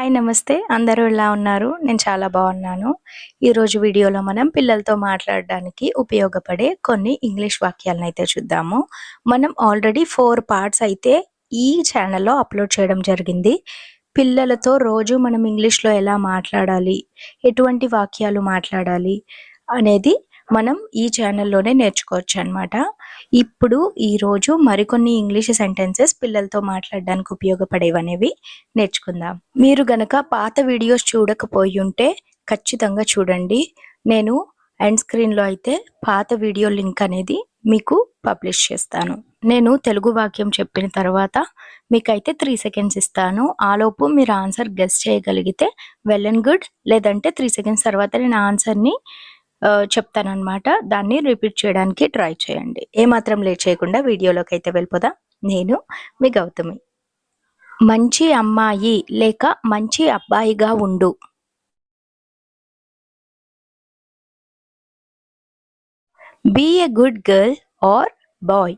Hi నమస్తే. అందరూ ఎలా ఉన్నారు? నేను చాలా బాగున్నాను. ఈరోజు వీడియోలో మనం పిల్లలతో మాట్లాడడానికి ఉపయోగపడే కొన్ని ఇంగ్లీష్ వాక్యాలనైతే చూద్దాము. మనం ఆల్రెడీ 4 పార్ట్స్ అయితే ఈ ఛానల్‌లో అప్‌లోడ్ చేయడం జరిగింది. పిల్లలతో రోజు మనం ఇంగ్లీష్‌లో ఎలా మాట్లాడాలి, ఎటువంటి వాక్యాలు మాట్లాడాలి అనేది మనం ఈ ఛానల్‌లోనే నేర్చుకోవచ్చనమాట. ఇప్పుడు ఈరోజు మరికొన్ని ఇంగ్లీష్ సెంటెన్సెస్ పిల్లలతో మాట్లాడడానికి ఉపయోగపడేవనేవి నేర్చుకుందాం. మీరు గనక పాత వీడియోస్ చూడకపోయుంటే ఖచ్చితంగా చూడండి. నేను ఎండ్ స్క్రీన్‌లో అయితే పాత వీడియో లింక్ అనేది మీకు పబ్లిష్ చేస్తాను. నేను తెలుగు వాక్యం చెప్పిన తర్వాత మీకైతే 3 సెకండ్స్ ఇస్తాను. ఆలోపు మీరు ఆన్సర్ గెస్ చేయగలిగితే వెల్ అండ్ గుడ్. లేదంటే 3 సెకండ్స్ తర్వాత నేను ఆన్సర్‌ని చెప్తాననమాట. దాన్ని రిపీట్ చేయడానికి ట్రై చేయండి. ఏమాత్రం లేట్ చేయకుండా వీడియోలోకైతే వెళ్ళిపోదాం. నేను మీ గౌతమి. మంచి అమ్మాయి లేక మంచి అబ్బాయిగా ఉండు. Be a good girl or boy.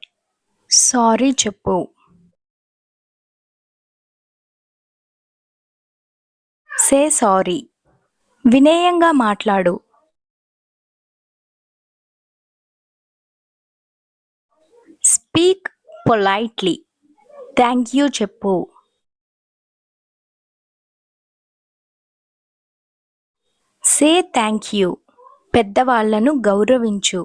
Sorry చెప్పు. Say sorry. వినయంగా మాట్లాడు. Speak politely. థ్యాంక్ యూ చెప్పు. Say thank you. పెద్దవాళ్లను గౌరవించు.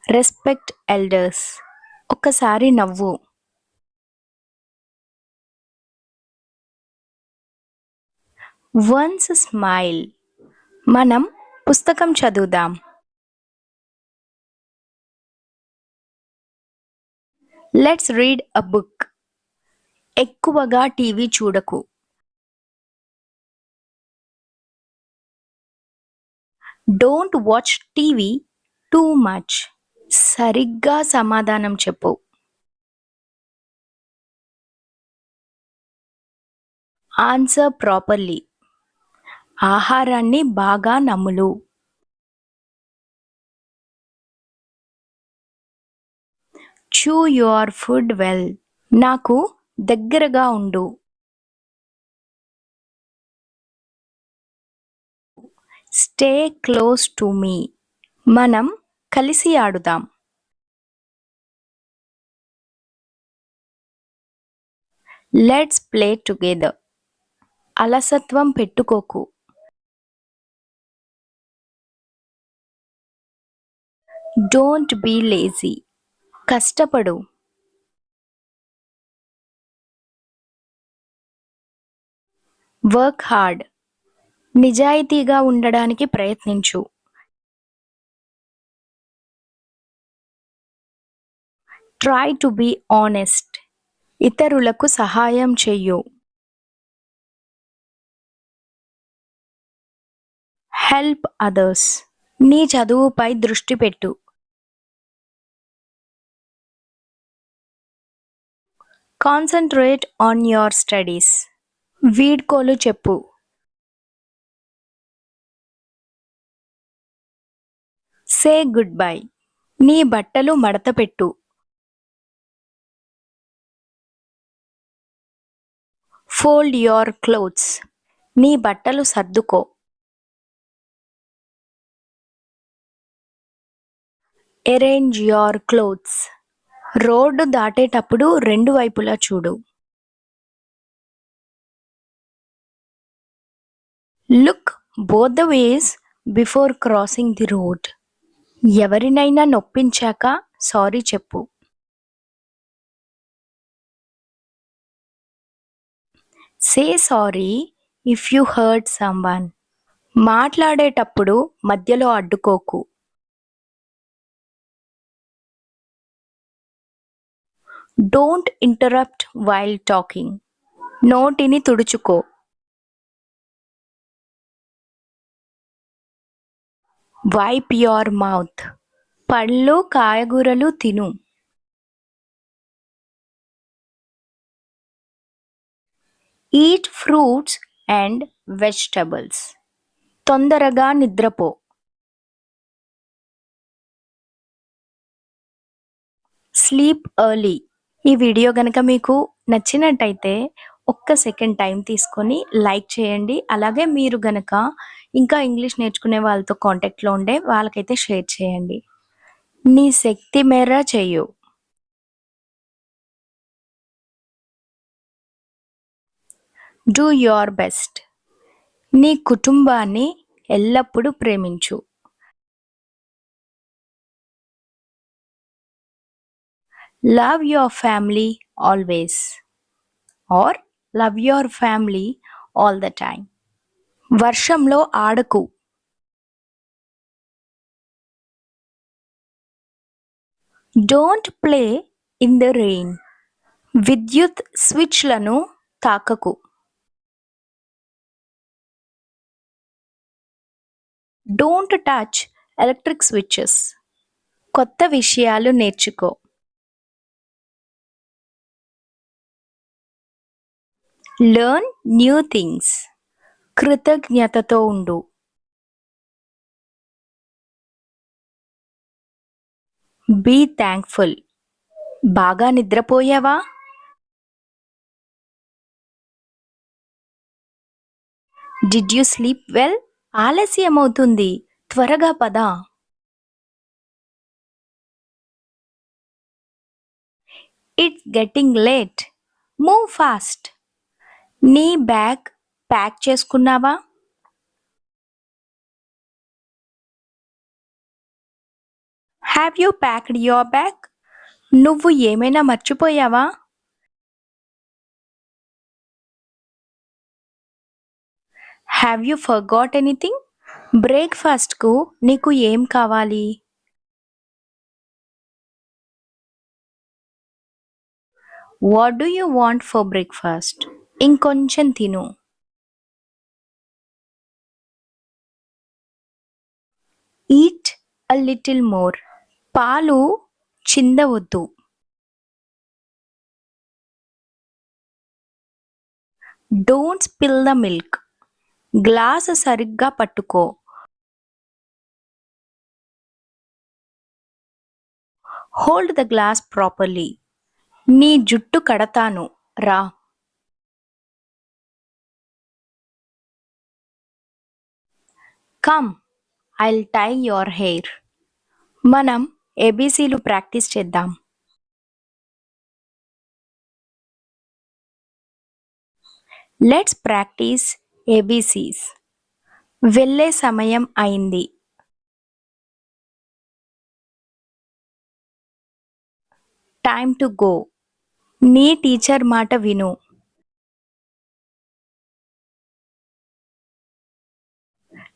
Respect elders. ఒక్కసారి నవ్వు. Once smile. మనం పుస్తకం చదువుదాం. Let's read a book. ఎక్కువగా టీవీ చూడకు. Don't watch TV too much. సరిగ్గా సమాధానం చెప్పు. Answer properly. ఆహారాన్ని బాగా నములు. Chew your food well. నాకు దగ్గరగా ఉండు. Stay close to me. మనం కలిసి ఆడుదాం. Let's play together. అలసత్వం పెట్టుకోకు. Don't be lazy. కష్టపడు. Work hard. నిజాయితీగా ఉండడానికి ప్రయత్నించు. Try to be honest. ఇతరులకు సహాయం చెయ్యు. Help others. నీ చదువుపై దృష్టి పెట్టు. Concentrate on your studies. వీడ్కోలు చెప్పు. Say goodbye. నీ బట్టలు మడతపెట్టు. Fold your clothes. నీ బట్టలు సర్దుకో. Arrange your clothes. రోడ్డు దాటేటప్పుడు రెండు వైపులా చూడు. Look both the ways before crossing the road. ఎవరినైనా నొప్పించాక సారీ చెప్పు. Say sorry if you hurt someone. మాట్లాడేటప్పుడు మధ్యలో అడ్డుకోకు. Don't interrupt while talking. నోటిని తుడుచుకో. Wipe your mouth. పళ్ళు కాయగూరలు తిను. Eat fruits and vegetables. తొందరగా నిద్రపో. Sleep early. ఈ వీడియో గనక మీకు నచ్చినట్టయితే ఒక్క సెకండ్ టైం తీసుకొని లైక్ చేయండి. అలాగే మీరు గనక ఇంకా ఇంగ్లీష్ నేర్చుకునే వాళ్ళతో కాంటాక్ట్‌లో ఉండే వాళ్ళకైతే షేర్ చేయండి. నీ శక్తి మేర చెయ్యు. Do your best. నీ కుటుంబాన్ని ఎల్లప్పుడూ ప్రేమించు. Love your family always or love your family all the time. వర్షంలో ఆడకు. Don't play in the rain. విద్యుత్ స్విచ్లను తాకకు. Don't touch electric switches. కొత్త విషయాలు నేర్చుకో. Learn new things. కృతజ్ఞతతో ఉండు. Be thankful. బాగా నిద్రపోయావా? Did you sleep well? ఆలస్యమవుతుంది, త్వరగా పద. It's getting late, move fast. నీ బ్యాగ్ ప్యాక్ చేసుకున్నావా? Have you packed your bag? నువ్వు ఏమైనా మర్చిపోయావా? Have you forgot anything? బ్రేక్ఫాస్ట్కు నీకు ఏం కావాలి? What do you want for breakfast? ఇంకొంచెం తిను. Eat a little more. పాలు చిందవద్దు. Don't spill the milk. Glass సరిగ్గా పట్టుకో. Hold the glass properly. నీ జుట్టు కడతాను, రా. Come, I'll tie your hair. మనం ఏబీసీలు ప్రాక్టీస్ చేద్దాం. Let's practise ABCs. వెళ్ళే సమయం అయింది. Time to go. నీ టీచర్ మాట విను.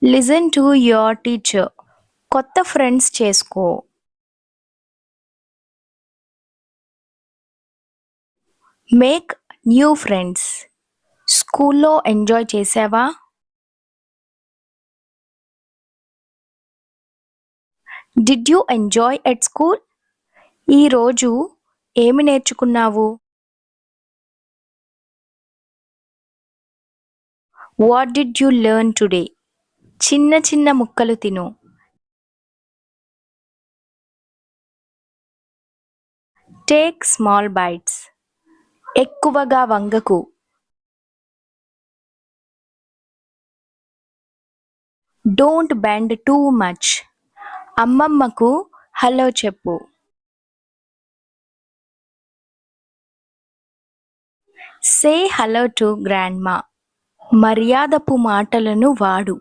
Listen to your teacher. కొత్త ఫ్రెండ్స్ చేసుకో. Make new friends. స్కూల్లో ఎంజాయ్ చేసావా? Did you enjoy at school? ఈరోజు ఏమి నేర్చుకున్నావు? What did you learn today? చిన్న చిన్న ముక్కలు తిను. Take small bites. ఎక్కువగా వంగకు. Don't bend too much. అమ్మమ్మకు హలో చెప్పు. Say hello to grandma. మర్యాదపు మాటలను వాడు.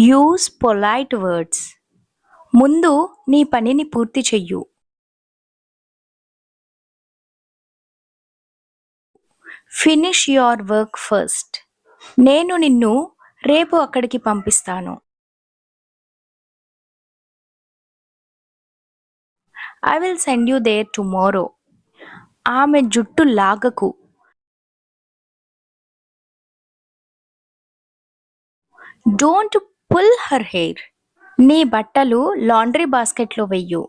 Use polite words. ముందు నీ పనిని పూర్తి చెయ్యు. Finish your work first. నేను నిన్ను రేపు అక్కడికి పంపిస్తాను. I will send you there tomorrow. ఆమె జుట్టు లాగకు. Don't pull her hair. నీ బట్టలు లాండ్రీ బాస్కెట్లో వెయ్యు.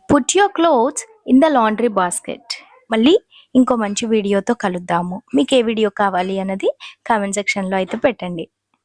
Put your clothes in the laundry basket. మళ్ళీ ఇంకో మంచి వీడియోతో కలుద్దాము. మీకు ఏ వీడియో కావాలి అన్నది కామెంట్ సెక్షన్లో అయితే పెట్టండి.